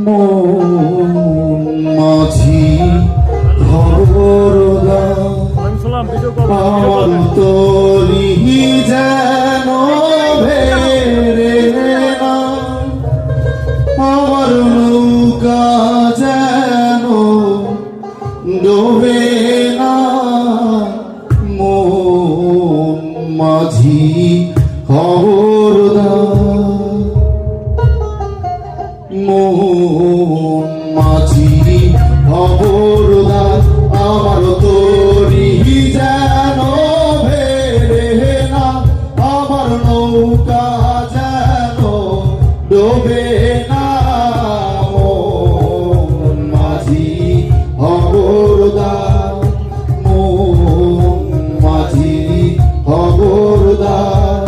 মন মাঝি অন্তরি যেন ভেরে না, আমার নৌকা যেন ডোবে না। মন মাঝি খবরদার, মন মাঝি খবরদার, আমার তরি যেন ভেরে না, আমার নৌকা যেন ডোবে না। মন মাঝি খবরদার, মন মাঝি খবরদার।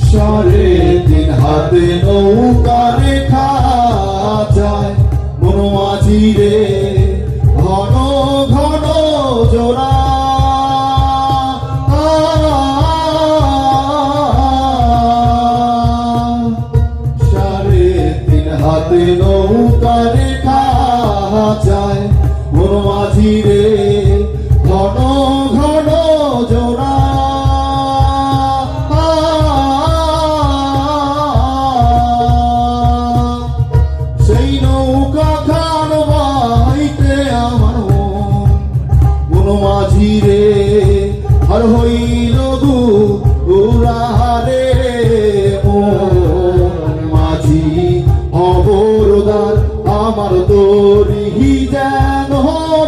সাড়ে তিন হাতে নৌকা রেখা যায়, মন মাঝি রে ঘন ঘন জোড়া। সাড়ে তিন হাতে নৌকা রেখা যায়, মন মাঝি রে ঘন ঘন জোড়া। সেই নৌকা খান বাইতে আমার মন মাঝি রে আর হইল দুরারে। মন মাঝি খবরদার, আমার তরি যেন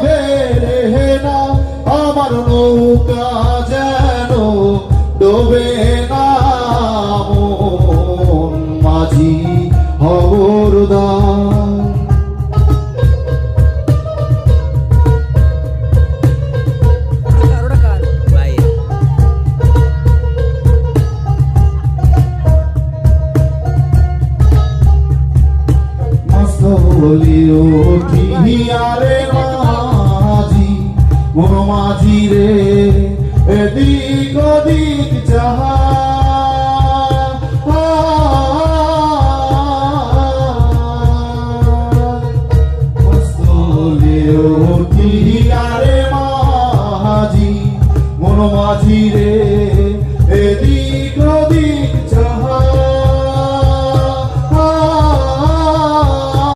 ভেরে না, আমার নৌকা যেন ডোবে না। মন মাঝি খবরদার। আরে মাঝি, মন মাঝি রে এদিক ওদিক চাহা।